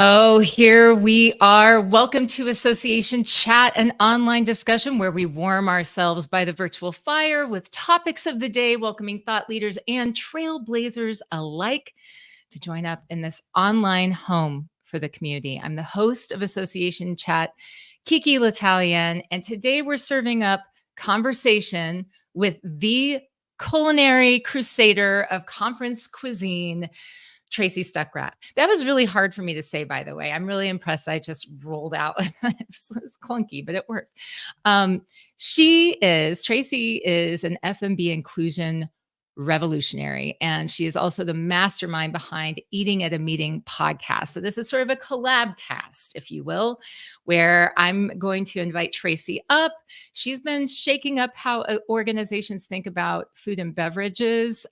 Oh, here we are. Welcome to Association Chat, an online discussion where we warm ourselves by the virtual fire with topics of the day, welcoming thought leaders and trailblazers alike to join up in this online home for the community. I'm the host of Association Chat, KiKi L'Italien, and today we're serving up conversation with the culinary crusader of conference cuisine, Tracy Stuckrath. That was really hard for me to say, by the way. I'm really impressed. I just rolled out. It's clunky, but it worked. Tracy is an F&B inclusion revolutionary, and she is also the mastermind behind Eating at a Meeting podcast. So this is sort of a collab cast, if you will, where I'm going to invite Tracy up. She's been shaking up how organizations think about food and beverages,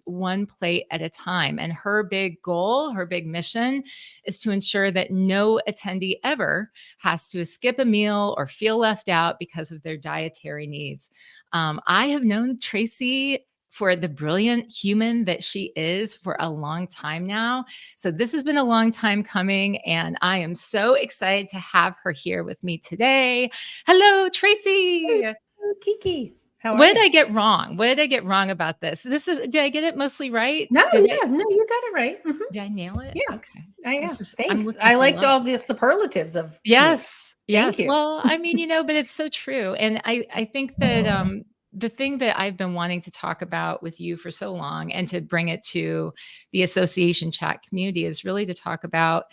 one plate at a time. And her big goal, her big mission is to ensure that no attendee ever has to skip a meal or feel left out because of their dietary needs. I have known Tracy for the brilliant human that she is for a long time now. So this has been a long time coming, and I am so excited to have her here with me today. Hello, Tracy. Hello, KiKi. How are What did you? I get wrong? What did I get wrong about this? Did I get it mostly right? No, Did you got it right. did I nail it? Yeah, Okay. yeah. I'm Thanks. looking I for liked love. all the superlatives of you. Yes. Thank Yes. you. Well, I mean, but it's so true. And I think that the thing that I've been wanting to talk about with you for so long and to bring it to the association chat community is really to talk about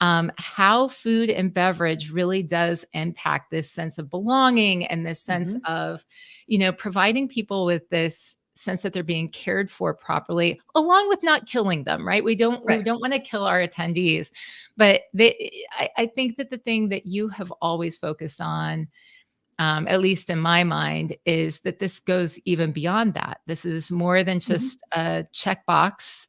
how food and beverage really does impact this sense of belonging and this sense of, providing people with this sense that they're being cared for properly, along with not killing them, right? We don't want to kill our attendees, but I think that the thing that you have always focused on, at least in my mind, is that this goes even beyond that. This is more than just a checkbox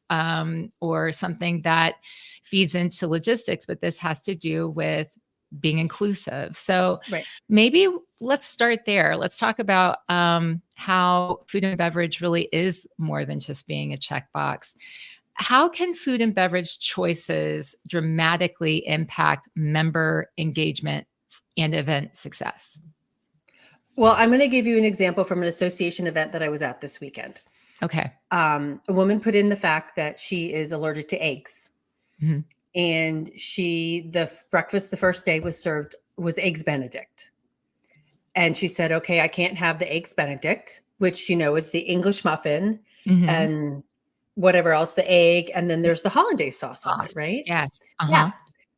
or something that feeds into logistics, but this has to do with being inclusive. So Right. maybe let's start there. Let's talk about how food and beverage really is more than just being a checkbox. How can food and beverage choices dramatically impact member engagement and event success? Well, I'm going to give you an example from an association event that I was at this weekend. Okay. A woman put in the fact that she is allergic to eggs. Mhm. And the breakfast the first day was Eggs Benedict. And she said, okay, I can't have the Eggs Benedict, which, is the English muffin and whatever else, the egg. And then there's the hollandaise sauce on it, right? Yes. Yeah.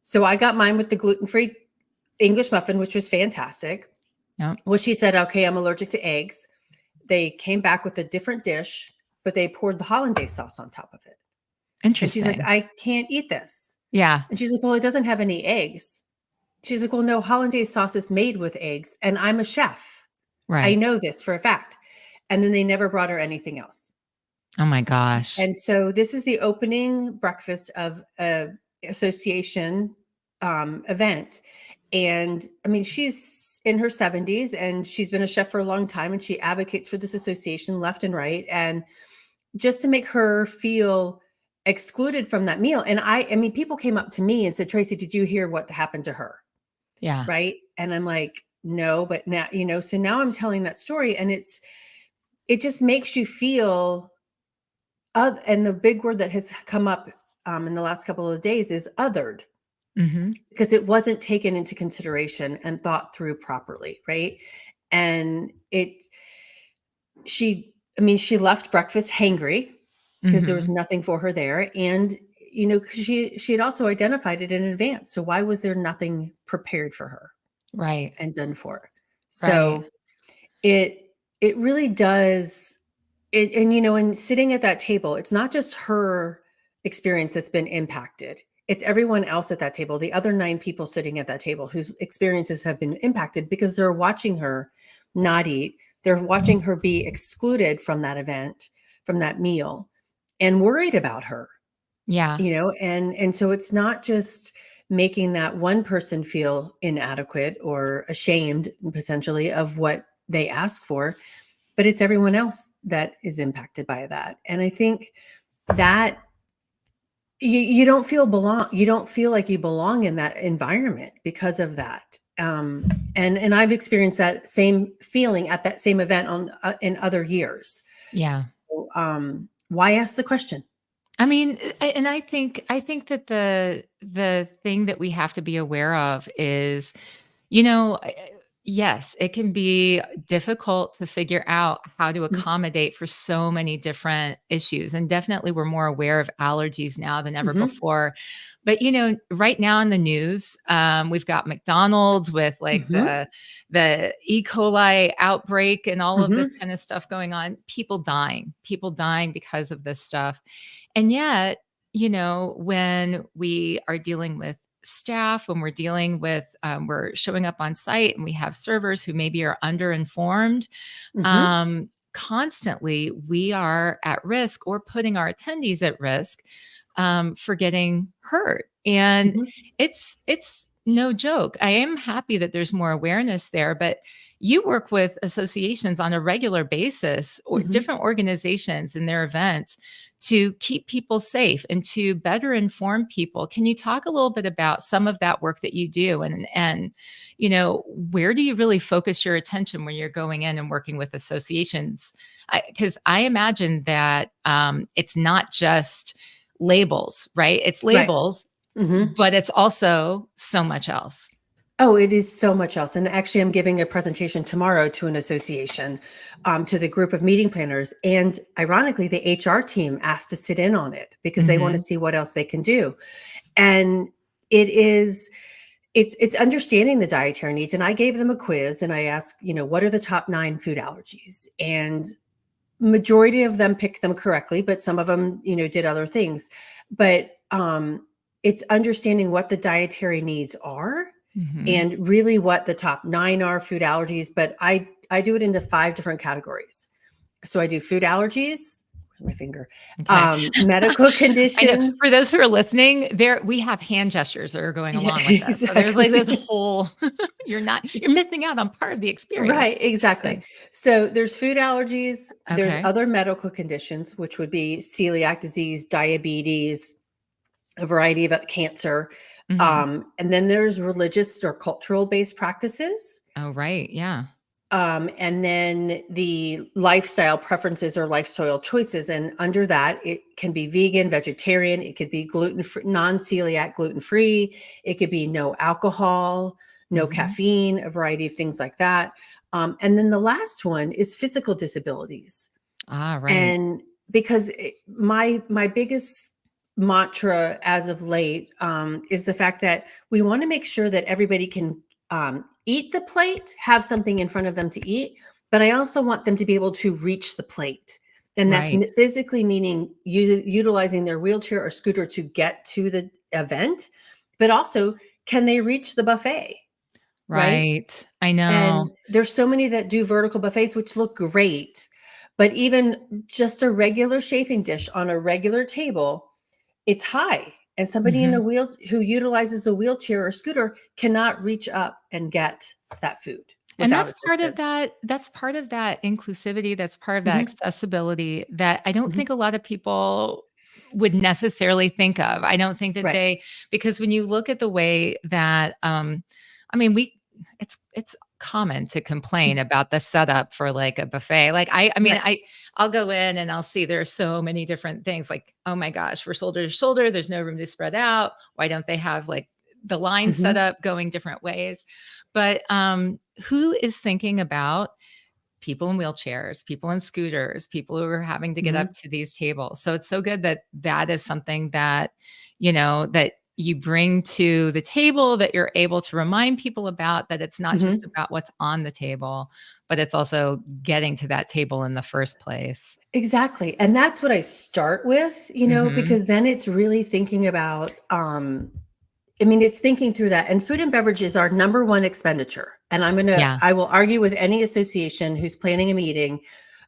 So I got mine with the gluten-free English muffin, which was fantastic. Yep. Well, she said, okay, I'm allergic to eggs. They came back with a different dish, but they poured the hollandaise sauce on top of it. Interesting. And she's like, I can't eat this. Yeah. And she's like, well, it doesn't have any eggs. She's like, well, no, hollandaise sauce is made with eggs. And I'm a chef. Right. I know this for a fact. And then they never brought her anything else. Oh my gosh. And so this is the opening breakfast of an association event. And I mean, she's in her 70s and she's been a chef for a long time, and she advocates for this association left and right. And just to make her feel excluded from that meal. And I mean, people came up to me and said, Tracy, did you hear what happened to her? Yeah. Right. And I'm like, no, but now, so now I'm telling that story, and it just makes you feel, and the big word that has come up in the last couple of days is othered. Because it wasn't taken into consideration and thought through properly. Right. And she left breakfast hangry because there was nothing for her there. And, because she had also identified it in advance. So why was there nothing prepared for her? Right. And done for her? So it really does. And sitting at that table, it's not just her experience that's been impacted. It's everyone else at that table, the other 9 people sitting at that table whose experiences have been impacted because they're watching her not eat. They're watching her be excluded from that event, from that meal, and worried about her. Yeah. And so it's not just making that one person feel inadequate or ashamed potentially of what they ask for, but it's everyone else that is impacted by that. And I think that you don't feel like you belong in that environment because of that. And I've experienced that same feeling at that same event in other years. Yeah. So, why ask the question? I mean, and I think that the thing that we have to be aware of is, you know, yes, it can be difficult to figure out how to accommodate for so many different issues. And definitely we're more aware of allergies now than ever Mm-hmm. before. But, right now in the news, we've got McDonald's with like Mm-hmm. the E. coli outbreak and all of this Mm-hmm. kind of stuff going on, people dying because of this stuff. And yet, when we are dealing with staff, when we're dealing with, we're showing up on site and we have servers who maybe are underinformed, Mm-hmm. constantly we are at risk or putting our attendees at risk, for getting hurt. And Mm-hmm. it's no joke. I am happy that there's more awareness there, but you work with associations on a regular basis or Mm-hmm. different organizations in their events to keep people safe and to better inform people. Can you talk a little bit about some of that work that you do, and where do you really focus your attention when you're going in and working with associations? Because I imagine that, it's not just labels, right? It's Right. labels, Mm-hmm. but it's also so much else. Oh, it is so much else. And actually, I'm giving a presentation tomorrow to an association, to the group of meeting planners. And ironically, the HR team asked to sit in on it because they want to Mhm. see what else they can do. And it is, it's understanding the dietary needs. And I gave them a quiz and I asked, what are the top 9 food allergies? And majority of them picked them correctly, but some of them, did other things. But it's understanding what the dietary needs are Mhm. and really what the top 9 are food allergies. But I do it into 5 different categories. So I do food allergies. Where's my finger? Okay. Medical I know. conditions. For those who are listening, we have hand gestures that are going Yeah, along with this. So there's like this exactly. whole you're missing out on part of the experience. Right, exactly. Yes. So there's food allergies, there's Okay. other medical conditions, which would be celiac disease, diabetes, a variety of cancer. Mhm. And then there's religious or cultural based practices. Oh, right. Yeah. And then the lifestyle preferences or lifestyle choices. And under that, it can be vegan, vegetarian, it could be gluten free, non celiac, gluten free, it could be no alcohol, no Mhm. caffeine, a variety of things like that. And then the last one is physical disabilities. Ah, right. And because my biggest mantra as of late, is the fact that we want to make sure that everybody can, eat the plate, have something in front of them to eat, but I also want them to be able to reach the plate. And that's Right. physically meaning utilizing their wheelchair or scooter to get to the event, but also can they reach the buffet, right? Right. I know. And there's so many that do vertical buffets, which look great. But even just a regular chafing dish on a regular table, it's high. And somebody in a Mhm. wheel who utilizes a wheelchair or scooter cannot reach up and get that food And without that's part of assistance. that inclusivity, that's part of that Mhm, accessibility that I don't mhm. think a lot of people would necessarily think of. I don't think that Right. because when you look at the way that, I mean, it's common to complain about the setup for like a buffet. Like I mean, Right. I'll go in and I'll see there are so many different things like, oh my gosh, we're shoulder to shoulder. There's no room to spread out. Why don't they have like the line set Mhm, up going different ways? But who is thinking about people in wheelchairs, people in scooters, people who are having to get mhm, up to these tables? So it's so good that that is something that, that you bring to the table, that you're able to remind people about, that it's not just mhm. about what's on the table, but it's also getting to that table in the first place. Exactly. And that's what I start with, Mhm. because then it's really thinking about, I mean, it's thinking through that. And food and beverage is our number one expenditure. And Yeah. I will argue with any association who's planning a meeting,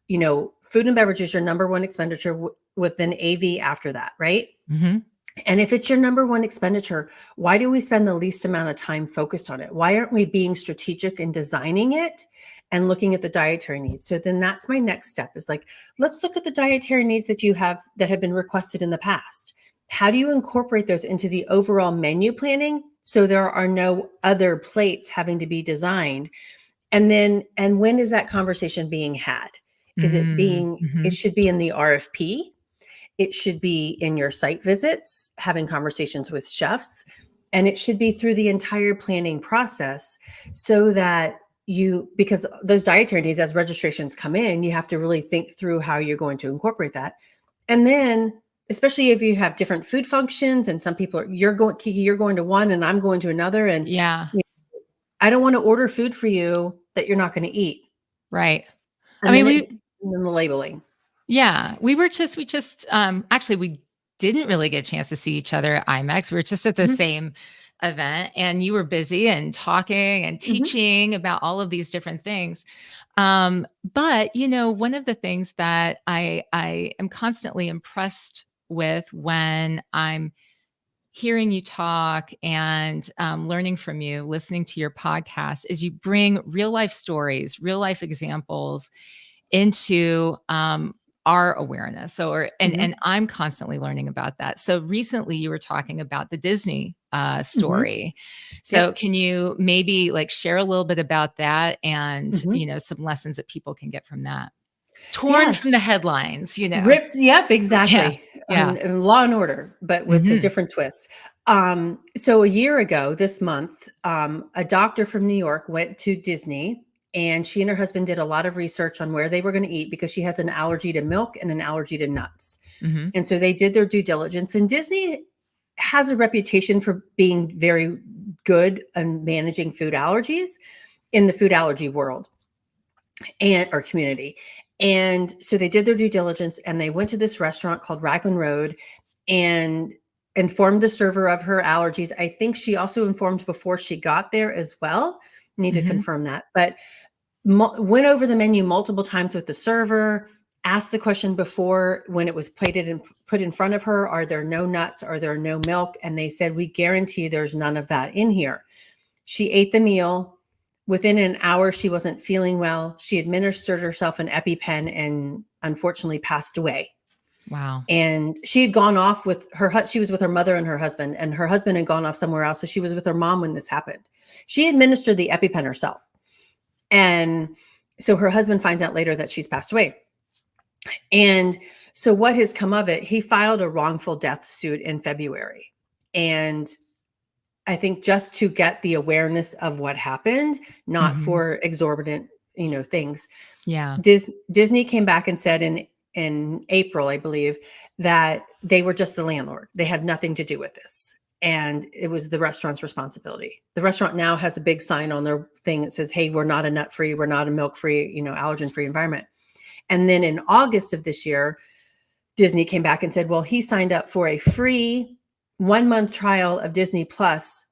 food and beverage is your number one expenditure with an AV after that, right? Mhm. And if it's your number one expenditure, why do we spend the least amount of time focused on it? Why aren't we being strategic in designing it and looking at the dietary needs? So then that's my next step is like, let's look at the dietary needs that you have that have been requested in the past. how do you incorporate those into the overall menu planning so there are no other plates having to be designed? And when is that conversation being had? Is it being, it should be in the RFP. It should be in your site visits, having conversations with chefs, and it should be through the entire planning process so that because those dietary needs, as registrations come in, you have to really think through how you're going to incorporate that. And then, especially if you have different food functions and some people KiKi, you're going to one and I'm going to another. And Yeah. I don't want to order food for you that you're not going to eat. Right. And then the labeling. Yeah, we just actually we didn't really get a chance to see each other at IMEX. We were just at the same event, and you were busy and talking and teaching about all of these different things. But one of the things that I am constantly impressed with when I'm hearing you talk and learning from you, listening to your podcast, is you bring real life stories, real life examples into our awareness. So, and I'm constantly learning about that. So recently you were talking about the Disney story. So can you maybe share a little bit about that and, some lessons that people can get from that? Torn from the headlines, Ripped. Yep, exactly. Yeah. Law and Order, but with a different twist. So a year ago this month, a doctor from New York went to Disney, and she and her husband did a lot of research on where they were going to eat because she has an allergy to milk and an allergy to nuts. And so they did their due diligence, and Disney has a reputation for being very good and managing food allergies in the food allergy world or community. And so they did their due diligence, and they went to this restaurant called Raglan Road and informed the server of her allergies. I think she also informed before she got there as well. Need to confirm that. But went over the menu multiple times with the server, asked the question before when it was plated and put in front of her, are there no nuts? Are there no milk? And they said, we guarantee there's none of that in here. She ate the meal. Within an hour, she wasn't feeling well. She administered herself an EpiPen and unfortunately passed away. Wow. And she had gone off with she was with her mother and her husband had gone off somewhere else. So she was with her mom when this happened. She administered the EpiPen herself. And so her husband finds out later that she's passed away. And so what has come of it? He filed a wrongful death suit in February. And I think just to get the awareness of what happened, not for exorbitant, things. Yeah. Disney came back and said in April, I believe, that they were just the landlord. They had nothing to do with this. And it was the restaurant's responsibility. The restaurant now has a big sign on their thing that says, hey, we're not a nut-free, we're not a milk-free, allergen-free environment. And then in August of this year, Disney came back and said, well, he signed up for a free 1-month trial of Disney Plus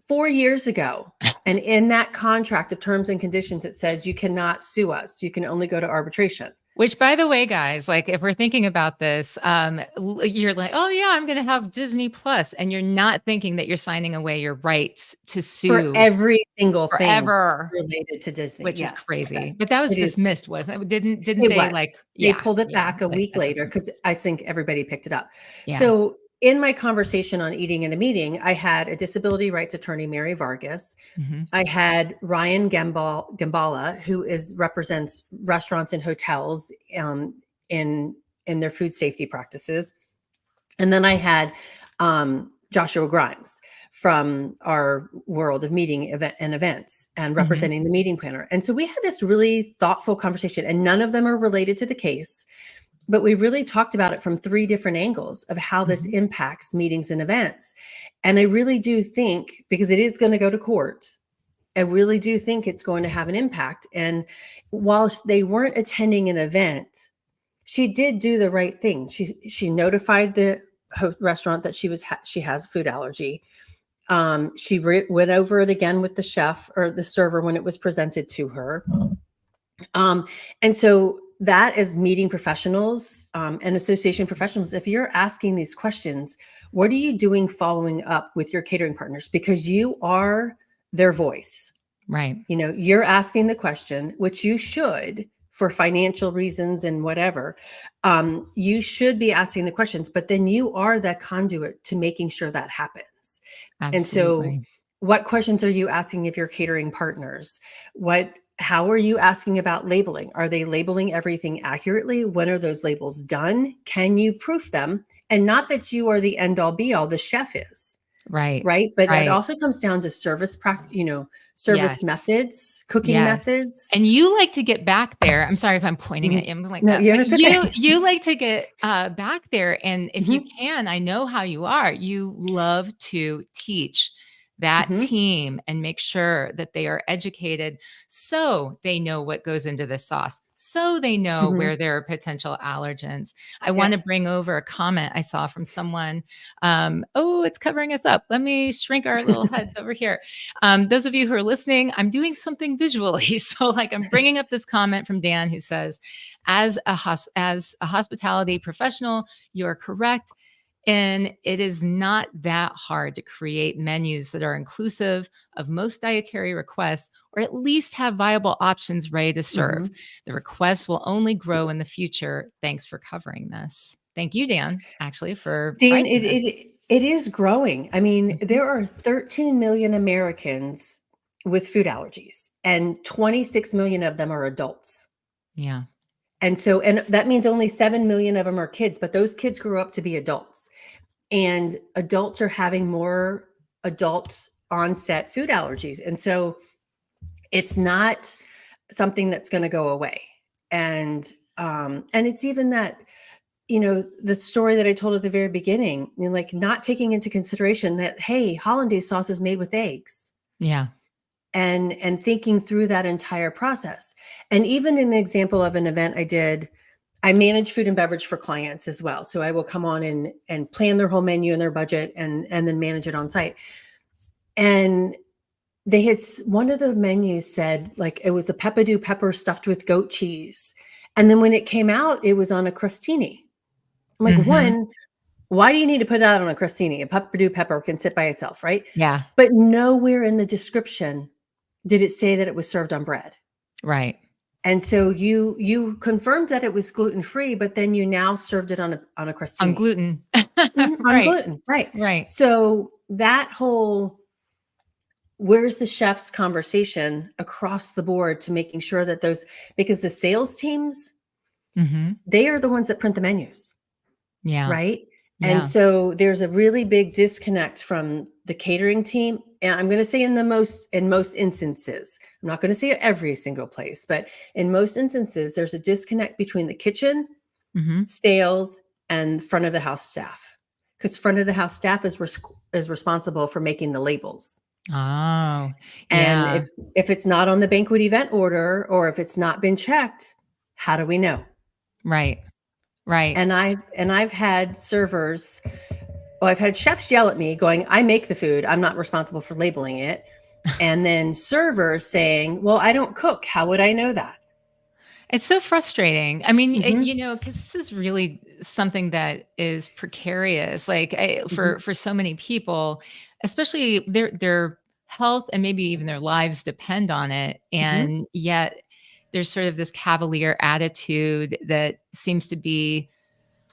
4 years ago. And in that contract of terms and conditions, it says you cannot sue us. You can only go to arbitration. Which, by the way, guys, if we're thinking about this, you're like, oh yeah, I'm going to have Disney Plus, and you're not thinking that you're signing away your rights to sue for every single forever thing related to Disney, which is crazy. But that was dismissed, wasn't it? Didn't they they pulled it back a week later because I think everybody picked it up. Yeah. So in my conversation on Eating in a Meeting, I had a disability rights attorney, Mary Vargas. I had Ryan Gambala, who represents restaurants and hotels in their food safety practices. And then I had Joshua Grimes from our world of meeting events and representing the meeting planner. And so we had this really thoughtful conversation, and none of them are related to the case. But we really talked about it from 3 different angles of how this impacts meetings and events. And I really do think, because it is going to go to court, I really do think it's going to have an impact. And while they weren't attending an event, she did do the right thing. She notified the restaurant that she has a food allergy. She went over it again with the chef or the server when it was presented to her. And so that as meeting professionals and association professionals, if you're asking these questions, what are you doing following up with your catering partners? Because you are their voice. Right. You're asking the question, which you should, for financial reasons and whatever, you should be asking the questions, but then you are that conduit to making sure that happens. And so Absolutely. what questions are you asking of your catering partners? How are you asking about labeling? Are they labeling everything accurately? When are those labels done? Can you proof them? And not that you are the end all be all, the chef is, Right. right? But it Right. also comes down to service Yes. methods, cooking Yes. methods. And you like to get back there. I'm sorry if I'm pointing at Mhm. you. I'm like No, that. yeah, But it's okay. you like to get back there. And if you Mhm, can, I know how you are. You love to teach that mhm, team and make sure that they are educated so they know what goes into the sauce, so they know mhm. where there are potential allergens. I want to Yep. bring over a comment I saw from someone. Oh, it's covering us up. Let me shrink our little heads over here. Those of you who are listening, I'm doing something visually. So, like, I'm bringing up this comment from Dan who says, as a hospitality professional, you're correct. And it is not that hard to create menus that are inclusive of most dietary requests, or at least have viable options ready to serve. Mhm. The requests will only grow in the future. Thanks for covering this. Thank you, Dan, actually, for Dean, writing it this. it it is growing. I mean, Mhm. there are 13 million Americans with food allergies, and 26 million of them are adults. Yeah. And that means only 7 million of them are kids, but those kids grew up to be adults. And adults are having more adult onset food allergies. And so it's not something that's going to go away. And it's even that, the story that I told at the very beginning, like not taking into consideration that, hey, hollandaise sauce is made with eggs, Yeah. and thinking through that entire process. And even an example of an event I did, I manage food and beverage for clients as well. So I will come on and plan their whole menu and their budget, and then manage it on site. And one of the menus said, like, it was a peppadew pepper stuffed with goat cheese. And then when it came out, it was on a crostini. I'm like, Mhm. one, why do you need to put that on a crostini? A peppadew pepper can sit by itself, right? Yeah. But nowhere in the description did it say that it was served on bread. Right. And so you confirmed that it was gluten free, but then you now served it on a On crostini. gluten. On Right. gluten, right? Right. So that whole, where's the chef's conversation across the board to making sure that because the sales teams, Mhm. they are the ones that print the menus. Yeah. Right? And Yeah. so there's a really big disconnect from the catering team. And I'm going to say in most instances, I'm not going to say every single place, but in most instances, there's a disconnect between the kitchen, Mhm. sales, and front of the house staff. Because front of the house staff is responsible for making the labels. Oh, And yeah. if it's not on the banquet event order, or if it's not been checked, how do we know? Right. Right. And I've had servers, well, I've had chefs yell at me going, I make the food, I'm not responsible for labeling it. And then servers saying, well, I don't cook. How would I know that? It's so frustrating. I mean, Hmm. because this is really something that is precarious, like, Hmm. for so many people, especially their health and maybe even their lives depend on it. Hmm. And yet there's sort of this cavalier attitude that seems to be,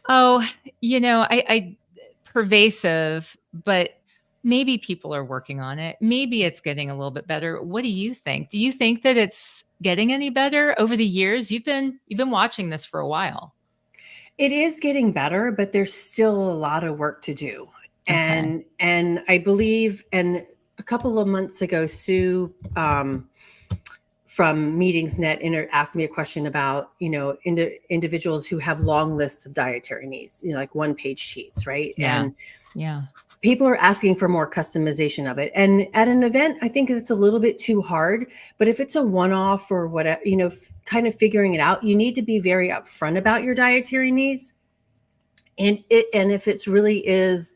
oh, I pervasive, but maybe people are working on it. Maybe it's getting a little bit better. What do you think? Do you think that it's getting any better over the years? You've been watching this for a while. It is getting better, but there's still a lot of work to do. Okay. And I believe, and a couple of months ago, Sue, from Meetingsnet asked me a question about, individuals who have long lists of dietary needs, like one-page sheets, right? Yeah. And Yeah. people are asking for more customization of it. And at an event, I think it's a little bit too hard. But if it's a one-off or whatever, kind of figuring it out, you need to be very upfront about your dietary needs. And if it's really is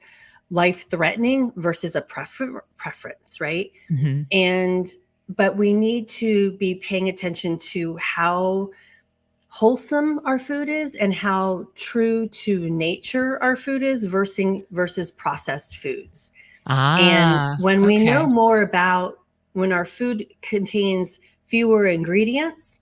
life-threatening versus a preference, right? Mhm. And but we need to be paying attention to how wholesome our food is and how true to nature our food is versus processed foods. And Ah, when we know okay. more about when our food contains fewer ingredients,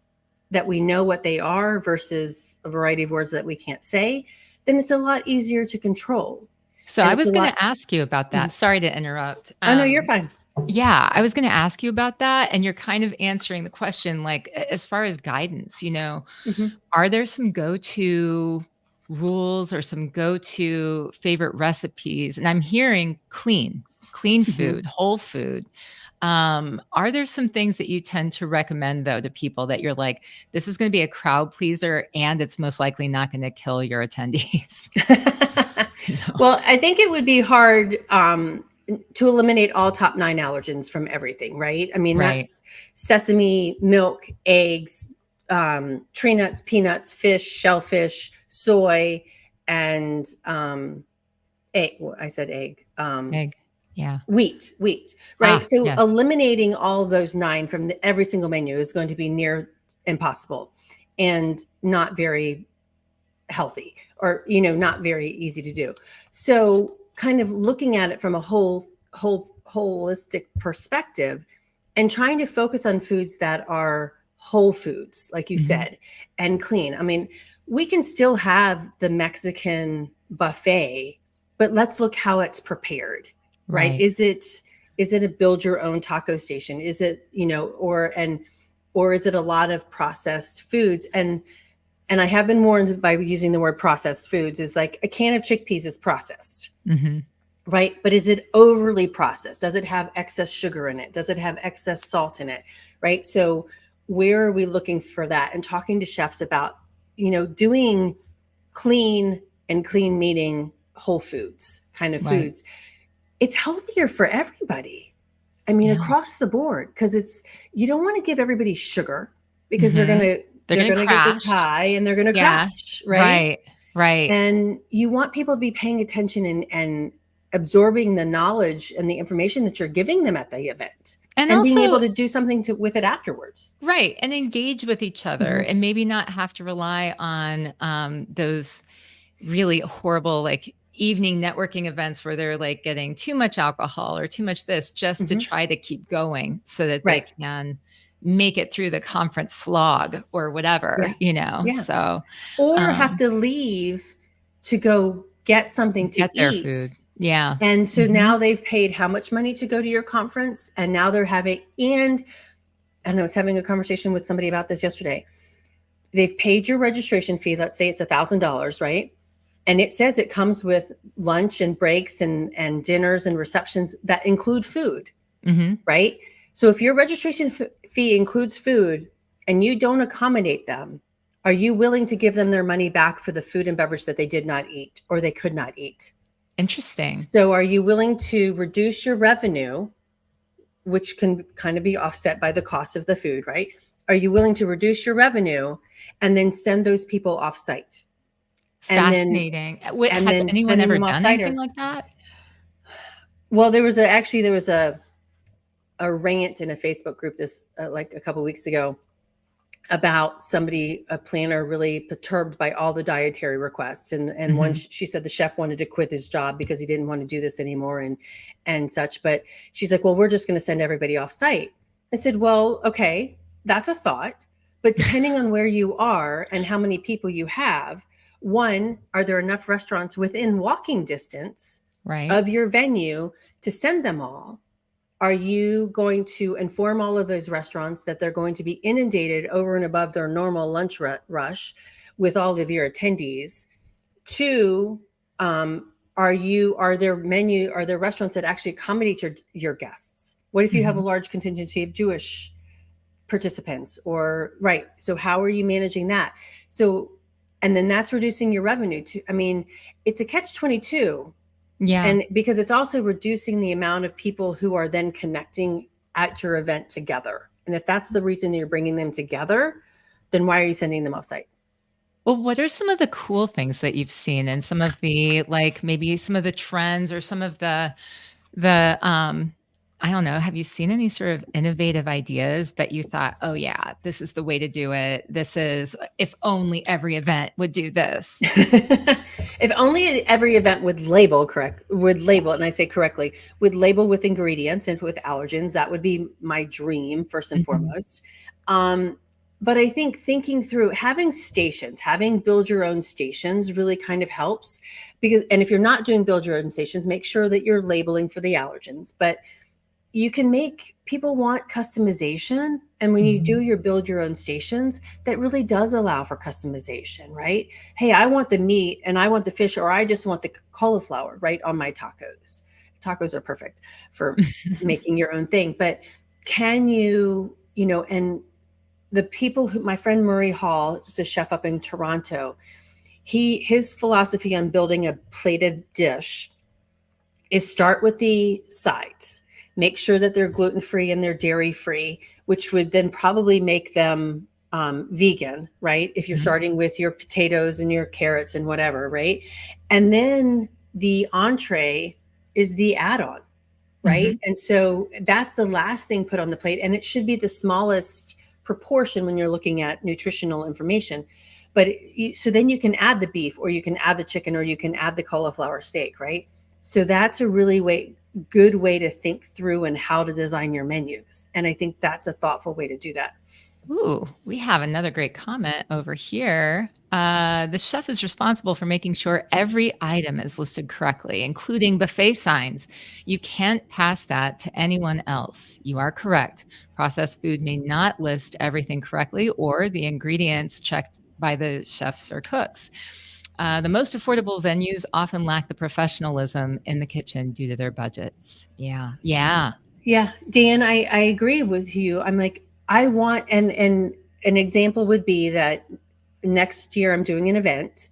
that we know what they are versus a variety of words that we can't say, then it's a lot easier to control. So And I it's was a going lot. to ask you about that. Sorry to interrupt. Oh, no, you're fine. Yeah, I was going to ask you about that. And you're kind of answering the question, like, as far as guidance, Mhm. are there some go-to rules or some go-to favorite recipes? And I'm hearing clean Mhm. food, whole food. Are there some things that you tend to recommend though to people that you're like, this is going to be a crowd pleaser and it's most likely not going to kill your attendees? You know? Well, I think it would be hard to eliminate all top 9 allergens from everything, right? I mean, Right. that's sesame, milk, eggs, tree nuts, peanuts, fish, shellfish, soy, and egg. Well, I said egg. Egg. Yeah. Wheat, right? So Yes. eliminating all of those 9 from every single menu is going to be near impossible and not very healthy, or not very easy to do. So kind of looking at it from a holistic perspective and trying to focus on foods that are whole foods, like you Mhm. said, and clean. I mean, we can still have the Mexican buffet, but let's look how it's prepared, right? Right. Is it a build your own taco station? Is it, or is it a lot of processed foods? And I have been warned by using the word processed foods, is like a can of chickpeas is processed, Mhm. right? But is it overly processed? Does it have excess sugar in it? Does it have excess salt in it? Right? So where are we looking for that? And talking to chefs about, doing clean and clean meaning whole foods kind of Right. foods. It's healthier for everybody. I mean, Yeah. across the board, because you don't want to give everybody sugar because they're Mhm. gonna They're they're gonna gonna get this crash. high and they're gonna Yeah. crash, right? Right. Right. And you want people to be paying attention and absorbing the knowledge and the information that you're giving them at the event And and being also able to do something with it afterwards. right, and engage with each other Mhm. and maybe not have to rely on, those really horrible, like, evening networking events where they're, like, getting too much alcohol or too much this just to Mhm. try to keep going so that they Right. can make it through the conference slog or whatever, Yeah. Yeah. so, Or have um, to leave to go get something to get their eat. food. Yeah. And so Mhm. now they've paid how much money to go to your conference? And now they're having, and I was having a conversation with somebody about this yesterday. They've paid your registration fee. Let's say it's $1,000, right? And it says it comes with lunch and breaks and dinners and receptions that include food, Mhm. right? So if your registration fee includes food and you don't accommodate them, are you willing to give them their money back for the food and beverage that they did not eat or they could not eat? Interesting. So are you willing to reduce your revenue, which can kind of be offset by the cost of the food, right? Are you willing to reduce your revenue and then send those people off site? And then Fascinating. and Has then anyone sending ever them off done site. anything like that? Well, there was a rant in a Facebook group this like a couple weeks ago about a planner really perturbed by all the dietary requests, and one, Mhm. she said the chef wanted to quit his job because he didn't want to do this anymore and such. But she's like, well, we're just going to send everybody off site. I said, well, okay, that's a thought, but depending on where you are and how many people you have, one, are there enough restaurants within walking distance Right. of your venue to send them all? Are you going to inform all of those restaurants that they're going to be inundated over and above their normal lunch rush with all of your attendees? Two, are there restaurants that actually accommodate your guests? What if you have a Mhm. large contingency of Jewish participants, or right? So how are you managing that? So, and then that's reducing your revenue to, I mean, it's a catch 22. Yeah. And because it's also reducing the amount of people who are then connecting at your event together. And if that's the reason you're bringing them together, then why are you sending them offsite? Well, what are some of the cool things that you've seen and some of the, like, maybe some of the trends or some of the I don't know, have you seen any sort of innovative ideas that you thought, "Oh, yeah, this is the way to do it. This is if only every event would do this." If only every event would label, and I say correctly, would label with ingredients and with allergens, that would be my dream first and Mhm. foremost. Um, but I think thinking through having build your own stations really kind of helps because, and if you're not doing build your own stations, make sure that you're labeling for the allergens, but you can make people want customization. And when you do your build your own stations, that really does allow for customization, right? Hey, I want the meat and I want the fish, or I just want the cauliflower, right, on my tacos. Tacos are perfect for making your own thing. But can you, and the people who, my friend Murray Hall is a chef up in Toronto, his philosophy on building a plated dish is start with the sides, make sure that they're gluten-free and they're dairy-free, which would then probably make them vegan, right? If you're starting with your potatoes and your carrots and whatever, right? And then the entree is the add-on, right? And so that's the last thing put on the plate. And it should be the smallest proportion when you're looking at nutritional information. But so then you can add the beef, or you can add the chicken, or you can add the cauliflower steak, right? So that's a really good way to think through and how to design your menus. And I think that's a thoughtful way to do that. Ooh, we have another great comment over here. The chef is responsible for making sure every item is listed correctly, including buffet signs. You can't pass that to anyone else. You are correct. Processed food may not list everything correctly, or the ingredients checked by the chefs or cooks. The most affordable venues often lack the professionalism in the kitchen due to their budgets. Yeah. Yeah. Yeah. Dan, I agree with you. I'm like, I want, and an example would be that next year I'm doing an event.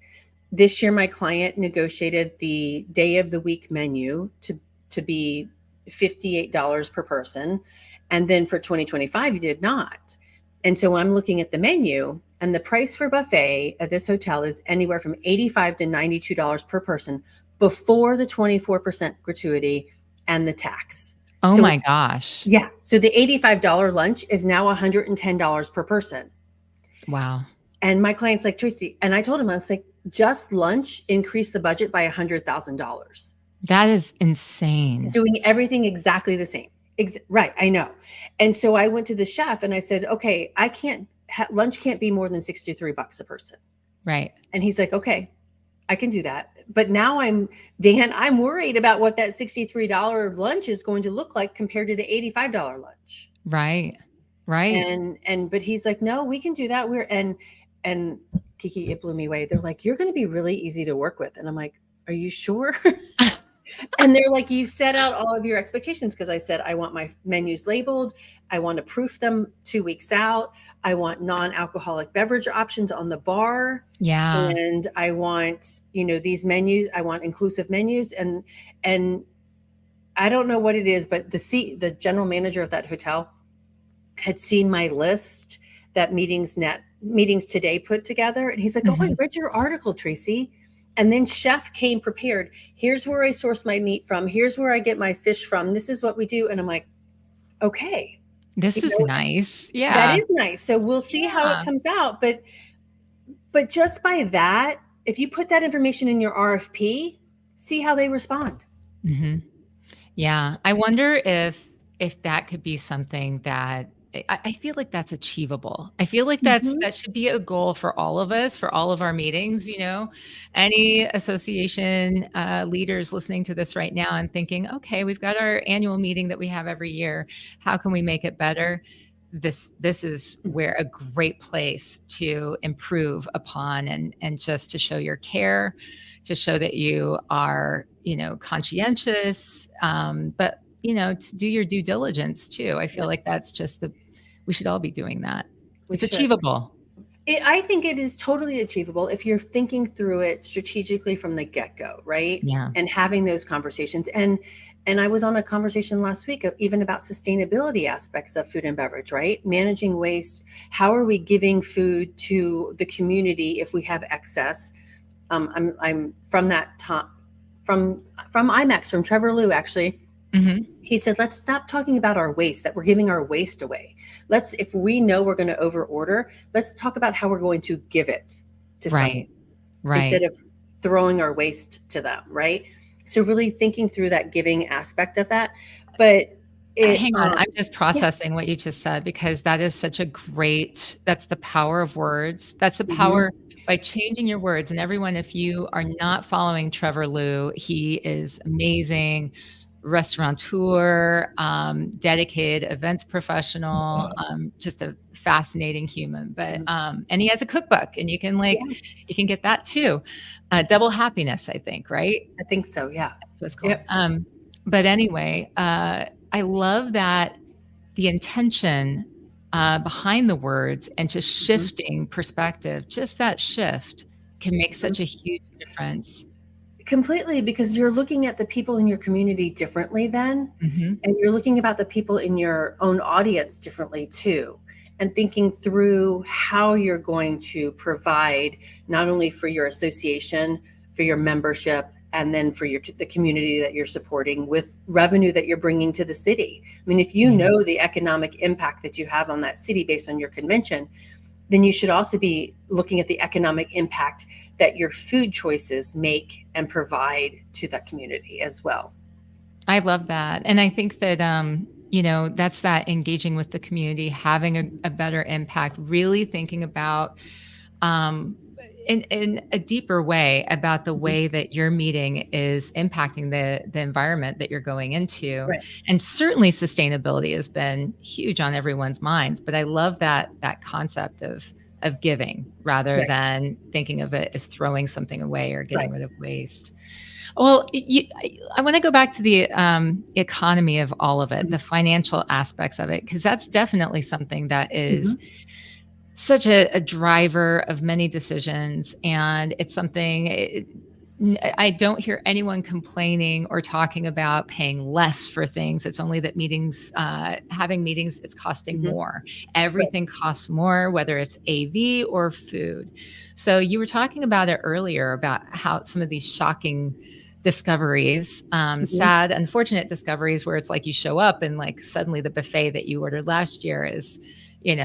This year, my client negotiated the day of the week menu to be $58 per person. And then for 2025, he did not. And so I'm looking at the menu, and the price for buffet at this hotel is anywhere from $85 to $92 per person before the 24% gratuity and the tax. Oh So my gosh. yeah. So the $85 lunch is now $110 per person. Wow. And my client's like, Tracy, and I told him, I was like, just lunch increased the budget by $100,000. That is insane. Doing everything exactly the same. Right. I know. And so I went to the chef and I said, okay, lunch can't be more than $63 a person. Right. And he's like, okay, I can do that. But now Dan, I'm worried about what that $63 lunch is going to look like compared to the $85 lunch. Right. Right. But he's like, no, we can do that. And KiKi, it blew me away. They're like, you're going to be really easy to work with. And I'm like, are you sure? And they're like, you set out all of your expectations. Cause I said, I want my menus labeled. I want to proof them 2 weeks out. I want non-alcoholic beverage options on the bar. Yeah. And I want, these menus, I want inclusive menus. And I don't know what it is, but the general manager of that hotel had seen my list that Meetings Today put together. And he's like, oh, I read your article, Tracy. And then chef came prepared. Here's where I source my meat from. Here's where I get my fish from. This is what we do. And I'm like, okay. This is nice. Yeah. That is nice. So we'll see how it comes out. But just by that, if you put that information in your RFP, see how they respond. Yeah. I wonder if that could be something that I feel like that's achievable. I feel like that should be a goal for all of us, for all of our meetings, any association leaders listening to this right now and thinking, okay, we've got our annual meeting that we have every year. How can we make it better? This is where a great place to improve upon and just to show your care, to show that you are, conscientious, but to do your due diligence too. I feel like that's just we should all be doing that. It's achievable. I think it is totally achievable if you're thinking through it strategically from the get-go, right? Yeah. And having those conversations. And I was on a conversation last week even about sustainability aspects of food and beverage, right? Managing waste. How are we giving food to the community if we have excess? I'm from that top from IMAX, from Trevor Liu, actually. He said, let's stop talking about our waste, that we're giving our waste away. If we know we're going to over order, let's talk about how we're going to give it to someone instead of throwing our waste to them. Right. So really thinking through that giving aspect of that. But It, Hang on, I'm just yeah. processing what you just said because that is such a great that's the power of words. That's the Mhm. power by changing your words. And everyone, if you are not following Trevor Liu, he is amazing restaurateur, dedicated events professional, just a fascinating human. But Mhm. and he has a cookbook, and Yeah, you can get that too. Double happiness, I think, right? I think so. Yeah. That's what it's called. Yep. But anyway, I love that the intention behind the words and just Mhm. shifting perspective, just that shift can make Mhm. such a huge difference. Completely, because you're looking at the people in your community differently then, Hmm. and you're looking about the people in your own audience differently too, and thinking through how you're going to provide not only for your association, for your membership, and then for the community that you're supporting with revenue that you're bringing to the city. I mean, if you Yeah. know the economic impact that you have on that city based on your convention, then you should also be looking at the economic impact that your food choices make and provide to that community as well. I love that. And I think that, that's that engaging with the community, having a better impact, really thinking about in a deeper way about the Mhm. way that your meeting is impacting the environment that you're going into. Right, And certainly sustainability has been huge on everyone's minds, but I love that concept of giving rather right, than thinking of it as throwing something away or getting right. rid of waste. Well, I want to go back to the economy of all of it, Mhm, the financial aspects of it, because that's definitely something that is mhm, such a driver of many decisions. And it's something I don't hear anyone complaining or talking about paying less for things. It's only that having meetings, it's costing mhm. more. Right. Everything costs more, whether it's AV or food. So you were talking about it earlier about how some of these shocking discoveries, Mhm, sad, unfortunate discoveries where it's like you show up and like suddenly the buffet that you ordered last year is,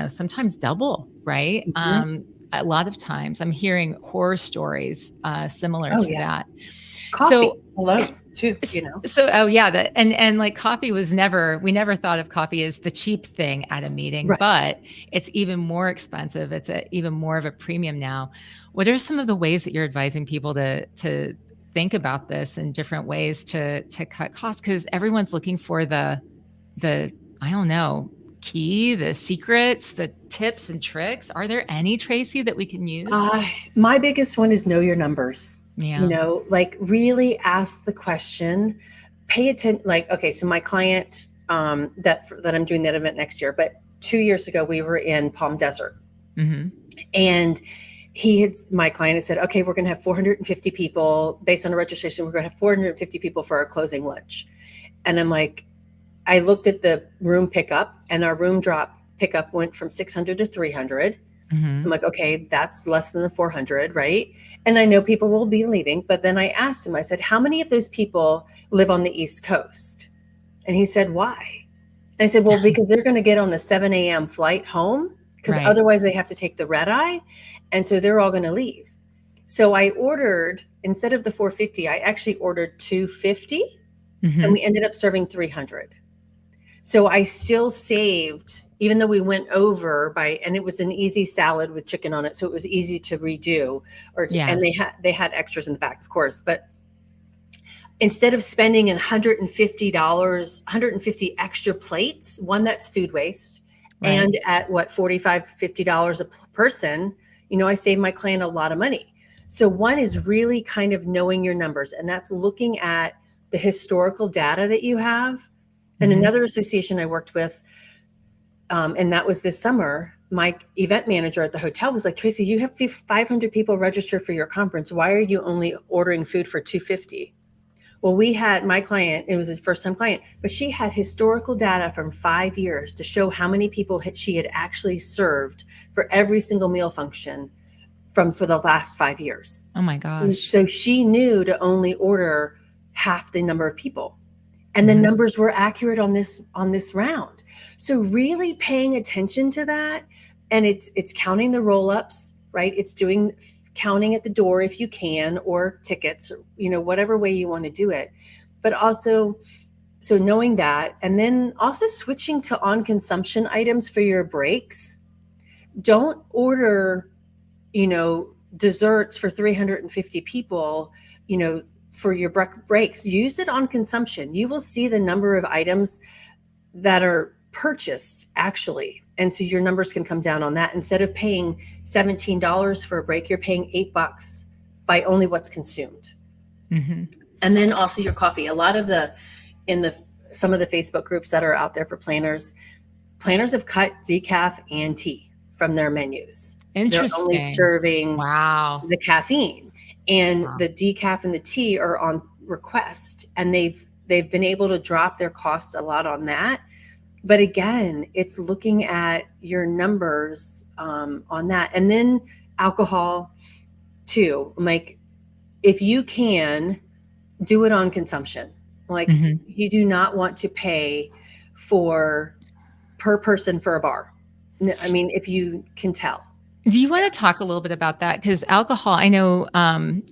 sometimes double, right? mhm. A lot of times I'm hearing horror stories similar Oh, to yeah. that. Coffee So, alone too, you know? oh yeah, and like coffee we never thought of coffee as the cheap thing at a meeting, Right. but it's even more expensive. It's even more of a premium now. What are some of the ways that you're advising people to think about this in different ways to cut costs? Because everyone's looking for the I don't know, key, the secrets, the tips and tricks. Are there any, Tracy, that we can use? Uh, my biggest one is know your numbers. You Yeah. know, like really ask the question, pay attention. Like, okay, so my client that I'm doing that event next year, but 2 years ago we were in Palm Desert, Hmm. and my client had said, okay, we're going to have 450 people based on a registration. We're going to have 450 people for our closing lunch, and I'm like, I looked at the room pickup, and our room drop pickup went from 600 to 300. I'm Hmm. like, okay, that's less than the 400, right? And I know people will be leaving, but then I asked him, I said, how many of those people live on the East Coast? And he said, why? And I said, well, because they're going to get on the 7 a.m. flight home, because Right. otherwise they have to take the red eye. And so they're all going to leave. So I ordered, instead of the 450, I actually ordered 250, and we Hmm. ended up serving 300. So I still saved, even though we went over and it was an easy salad with chicken on it, so it was easy to redo. And Yeah. they had extras in the back, of course. But instead of spending $150, 150 extra plates, one that's food waste, Right. and at what $45, $50 a person, I saved my client a lot of money. So one is really kind of knowing your numbers, and that's looking at the historical data that you have. And Hmm. another association I worked with, and that was this summer, my event manager at the hotel was like, Tracy, you have 500 people registered for your conference. Why are you only ordering food for 250? Well, we had my client, it was a first time client, but she had historical data from 5 years to show how many people she had actually served for every single meal function for the last 5 years. Oh my And gosh. so she knew to only order half the number of people, and the Hmm. numbers were accurate on this round. So really paying attention to that, and it's counting the roll-ups, right? It's doing counting at the door if you can, or tickets, or whatever way you want to do it, but also So knowing that, and then also switching to on consumption items for your breaks. Don't order, desserts for 350 people, for your breaks. Use it on consumption. You will see the number of items that are purchased actually. And so your numbers can come down on that. Instead of paying $17 for a break, you're paying $8 by only what's consumed. Mm-hmm. And then also your coffee. A lot of some of the Facebook groups that are out there for planners have cut decaf and tea from their menus. They're only Interesting. serving Wow. the caffeine, and Wow. the decaf and the tea are on request, and they've been able to drop their costs a lot on that. But again, it's looking at your numbers on that. And then alcohol too. Like, if you can, do it on consumption. Like, you do not want to pay per person for a bar. I mean, if you can tell. Do you want to talk a little bit about that? Because alcohol, I know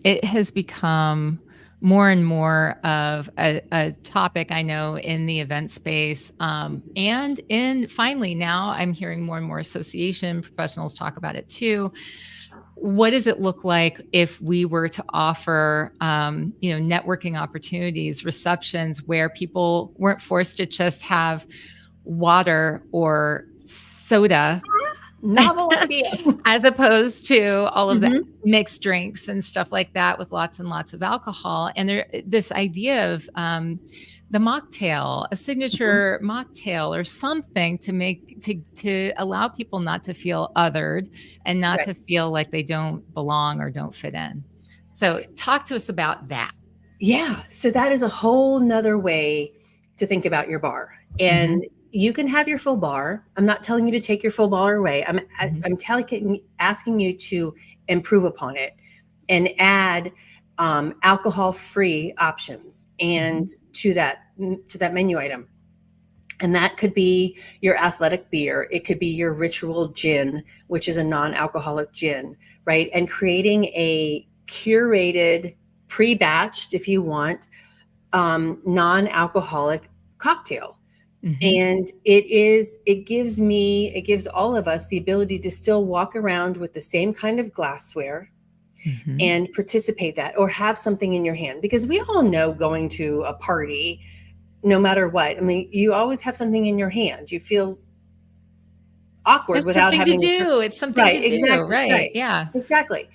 it has become more and more of a topic, I know, in the event space. And finally, now I'm hearing more and more association professionals talk about it too. What does it look like if we were to offer, networking opportunities, receptions where people weren't forced to just have water or soda? Novel idea. As opposed to all of the mixed drinks and stuff like that with lots and lots of alcohol. And this idea of the mocktail, a signature mocktail or something to allow people not to feel othered and not to feel like they don't belong or don't fit in. So talk to us about that. Yeah. So that is a whole nother way to think about your bar. And you can have your full bar. I'm not telling you to take your full bar away. I'm asking you to improve upon it and add alcohol-free options and to that menu item. And that could be your athletic beer. It could be your ritual gin, which is a non-alcoholic gin, right? And creating a curated, pre-batched, if you want, non-alcoholic cocktail. And it gives all of us the ability to still walk around with the same kind of glassware and participate that, or have something in your hand, because we all know going to a party, no matter what, I mean, you always have something in your hand. You feel awkward without having to do. It's something to do. Right. Yeah. Exactly.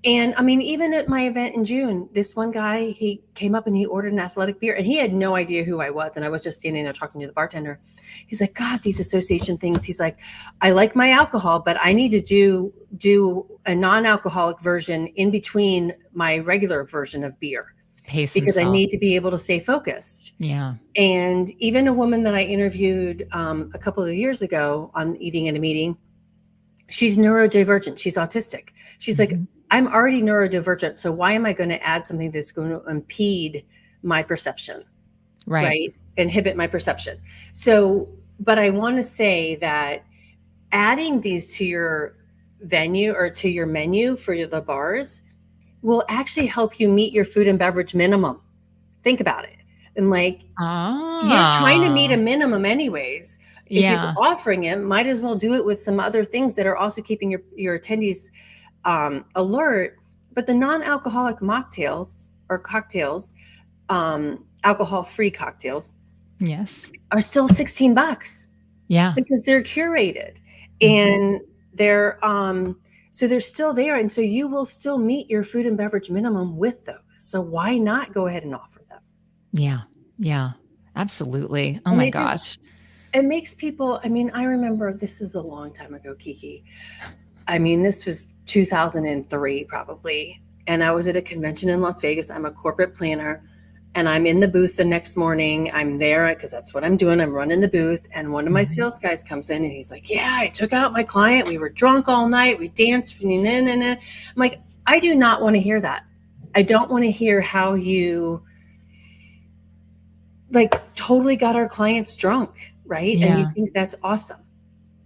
And I mean, even at my event in June, this one guy, he came up and he ordered an athletic beer, and he had no idea who I was. And I was just standing there talking to the bartender. He's like, God, these association things. He's like, I like my alcohol, but I need to do a non-alcoholic version in between my regular version of beer. Because I need to be able to stay focused. Yeah. And even a woman that I interviewed a couple of years ago on Eating in a Meeting, she's neurodivergent. She's autistic. She's like, I'm already neurodivergent, so why am I going to add something that's going to impede my perception? Right? Inhibit my perception. So, but I want to say that adding these to your venue or to your menu for the bars will actually help you meet your food and beverage minimum. Think about it. And you're trying to meet a minimum anyways. If you're offering it, might as well do it with some other things that are also keeping your attendees alert. But the non-alcoholic mocktails or cocktails, alcohol-free cocktails, are still $16. Yeah, because they're curated and they're so they're still there, and so you will still meet your food and beverage minimum with those. So why not go ahead and offer them? Yeah, absolutely. Oh my gosh. It makes people, I mean, I remember this was a long time ago, KiKi. I mean, this was 2003 probably. And I was at a convention in Las Vegas. I'm a corporate planner, and I'm in the booth the next morning. I'm there because that's what I'm doing. I'm running the booth. And one of my sales guys comes in and he's like, yeah, I took out my client. We were drunk all night. We danced. I'm like, I do not want to hear that. I don't want to hear how you totally got our clients drunk. Right. And you think that's awesome.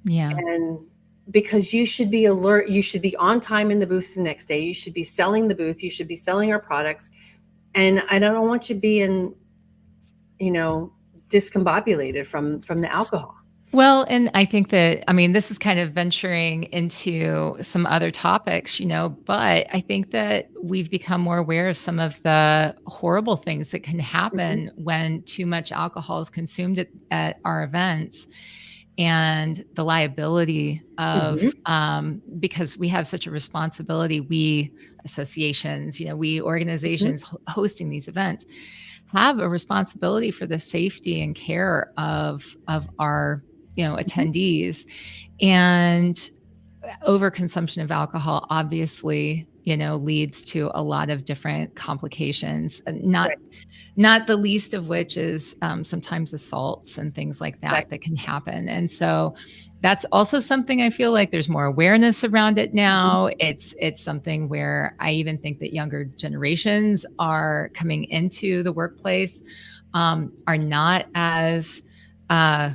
Yeah. And because you should be alert, you should be on time in the booth the next day. You should be selling the booth. You should be selling our products. And I don't want you being, discombobulated from the alcohol. Well, and I think that, I mean, this is kind of venturing into some other topics, but I think that we've become more aware of some of the horrible things that can happen when too much alcohol is consumed at our events, and the liability of, because we have such a responsibility, we associations, we organizations hosting these events have a responsibility for the safety and care of our attendees. And overconsumption of alcohol obviously leads to a lot of different complications, not the least of which is sometimes assaults and things like that that can happen. And so that's also something I feel like there's more awareness around it now. It's something where I even think that younger generations are coming into the workplace, are not as I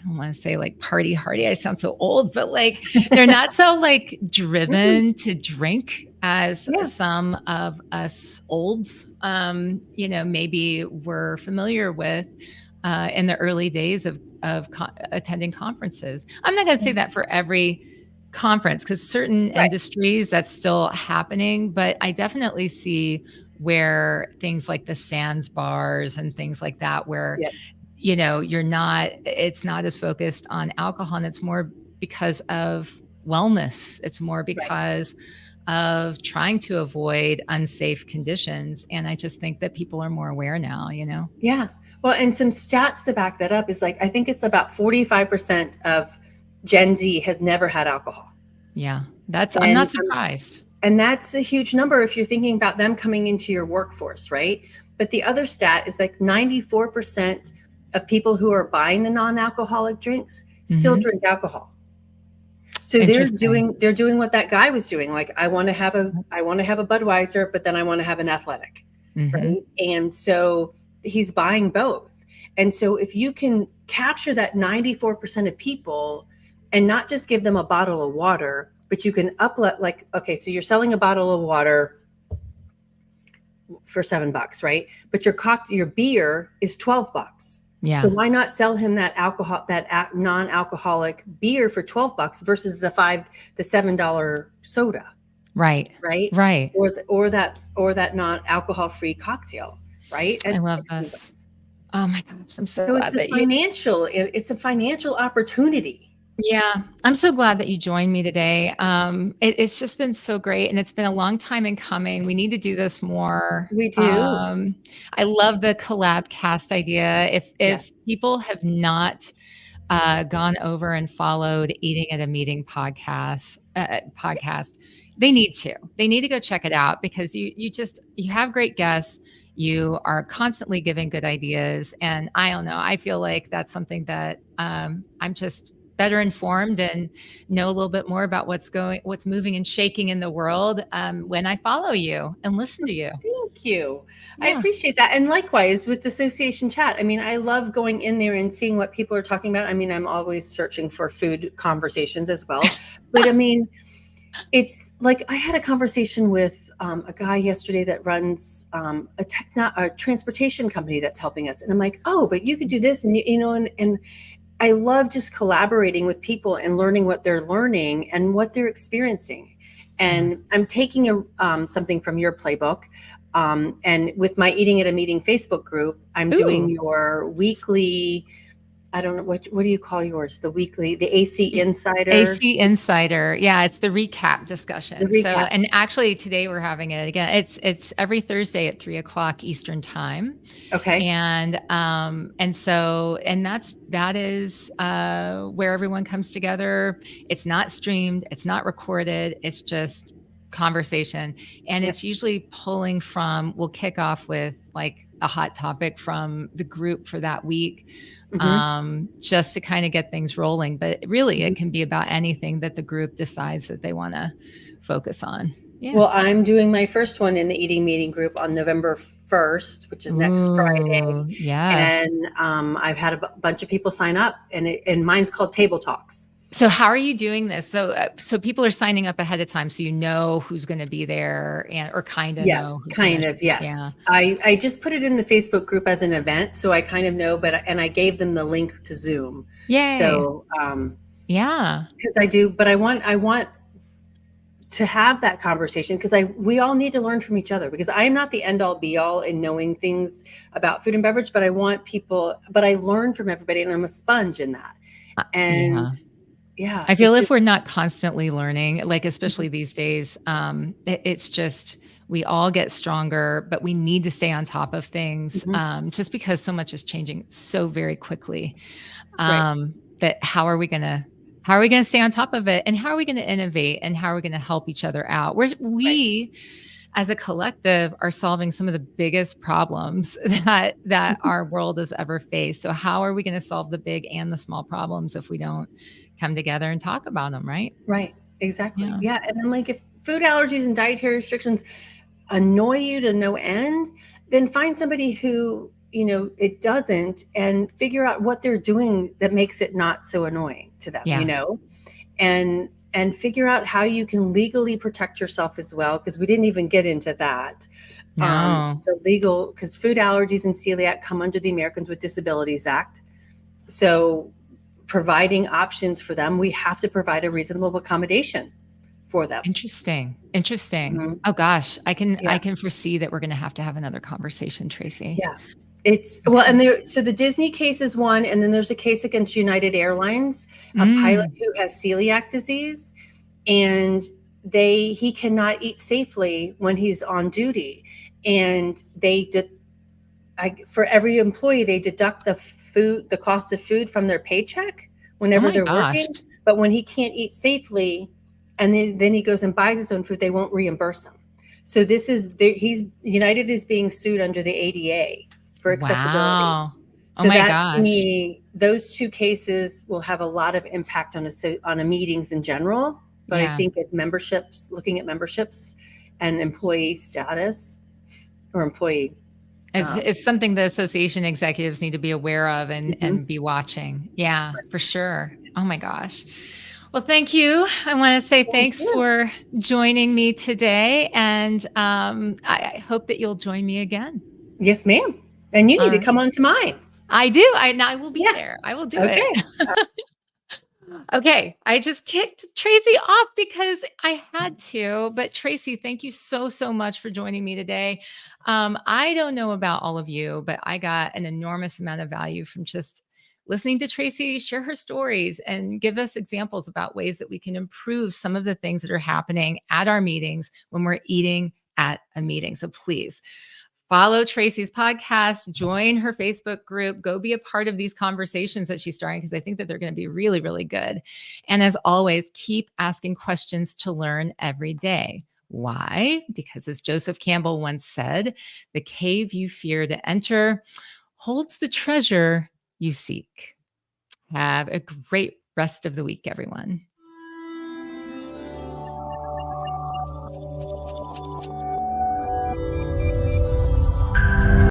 don't want to say like party hardy. I sound so old, but like they're not so like driven to drink as some of us olds, maybe we're familiar with in the early days of attending conferences. I'm not going to say that for every conference, because certain industries that's still happening, but I definitely see where things like the Sands bars and things like that, where it's not as focused on alcohol, and it's more because of wellness. It's more because of trying to avoid unsafe conditions. And I just think that people are more aware now, Yeah. Well, and some stats to back that up is like, I think it's about 45% of Gen Z has never had alcohol. Yeah. I'm not surprised. And that's a huge number if you're thinking about them coming into your workforce, right? But the other stat is like 94% of people who are buying the non-alcoholic drinks still drink alcohol. So they're doing what that guy was doing. Like, I want to have a Budweiser, but then I want to have an athletic. Right. And so he's buying both. And so if you can capture that 94% of people and not just give them a bottle of water, but you can like, okay, so you're selling a bottle of water for $7, right? But your beer is $12. Yeah. So why not sell him that non-alcoholic beer for $12 versus the $7 soda? Right. Or that non-alcohol free cocktail, right? I love this. Oh my gosh, I'm so glad it's a financial opportunity. Yeah, I'm so glad that you joined me today. It's just been so great, and it's been a long time in coming. We need to do this more. We do. I love the collab cast idea. If people have not gone over and followed Eating at a Meeting podcast, they need to. They need to go check it out, because you have great guests. You are constantly giving good ideas, and I don't know. I feel like that's something that I'm just better informed and know a little bit more about what's moving and shaking in the world when I follow you and listen to you. Thank you. Yeah. I appreciate that. And likewise with Association Chat. I mean, I love going in there and seeing what people are talking about. I mean, I'm always searching for food conversations as well. But I mean, it's like I had a conversation with a guy yesterday that runs a transportation company that's helping us. And I'm like, oh, but you could do this. And, and I love just collaborating with people and learning what they're learning and what they're experiencing. And I'm taking something from your playbook. And with my Eating at a Meeting Facebook group, I'm doing your weekly, I don't know, what do you call yours? The AC Insider? AC Insider. Yeah, it's the recap discussion. So, and actually today we're having it again. It's every Thursday at 3:00 Eastern time. Okay. And that is where everyone comes together. It's not streamed. It's not recorded. It's just conversation. And it's usually we'll kick off with like a hot topic from the group for that week, just to kind of get things rolling. But really, it can be about anything that the group decides that they want to focus on. Yeah. Well, I'm doing my first one in the Eating Meeting group on November 1st, which is next Friday. Yes. And I've had a bunch of people sign up, and mine's called Table Talks. So how are you doing this? So people are signing up ahead of time, so you know who's going to be there, or kind of know Yes, who's going kind to. of, Yeah. yes. I just put it in the Facebook group as an event, so I kind of know, and I gave them the link to Zoom. Yay. So, Yeah. because but I want to have that conversation, because we all need to learn from each other, because I am not the end all be all in knowing things about food and beverage, but I learn from everybody, and I'm a sponge in that. And Yeah. yeah, I it feel if just we're not constantly learning, like Mhm, especially these days, it's just we all get stronger, but we need to stay on top of things, mhm, just because so much is changing so very quickly. right, That how are we gonna stay on top of it, and how are we gonna innovate, and how are we gonna help each other out? right, We as a collective are solving some of the biggest problems that mhm, our world has ever faced. So how are we going to solve the big and the small problems if we don't come together and talk about them, right? right, exactly. Yeah. Yeah, and I'm like, if food allergies and dietary restrictions annoy you to no end, then find somebody who, it doesn't, and figure out what they're doing that makes it not so annoying to them, Yeah. and figure out how you can legally protect yourself as well, because we didn't even get into that. No. The legal, because food allergies and celiac come under the Americans with Disabilities Act. So providing options for them, we have to provide a reasonable accommodation for them. Interesting. Interesting. Mhm. Oh gosh, I can Yeah. I can foresee that we're going to have another conversation, Tracy. Yeah. It's well, Okay. and so the Disney case is one, and then there's a case against United Airlines, a pilot Mm. who has celiac disease, and he cannot eat safely when he's on duty, and for every employee they deduct the cost of food from their paycheck Oh whenever my they're gosh. working, but when he can't eat safely, and then he goes and buys his own food, they won't reimburse him. So he's United is being sued under the ADA for accessibility. Wow. Oh So my that, to gosh. me, those two cases will have a lot of impact on a meetings in general. But I Yeah. think as looking at memberships and employee status, or employee, It's something the association executives need to be aware of and mhm. be watching. Yeah, for sure. Oh my gosh. Well, thank you. I want to say Thank thanks you. for joining me today, and I hope that you'll join me again. Yes, ma'am. And you All need to right. come on to mine. I do. I will be Yeah. there. I will do it. Okay. Okay, I just kicked Tracy off because I had to. But Tracy, thank you so, so much for joining me today. I don't know about all of you, but I got an enormous amount of value from just listening to Tracy share her stories and give us examples about ways that we can improve some of the things that are happening at our meetings when we're eating at a meeting. So please follow Tracy's podcast, join her Facebook group, go be a part of these conversations that she's starting, because I think that they're going to be really, really good. And as always, keep asking questions to learn every day. Why? Because as Joseph Campbell once said, the cave you fear to enter holds the treasure you seek. Have a great rest of the week, everyone.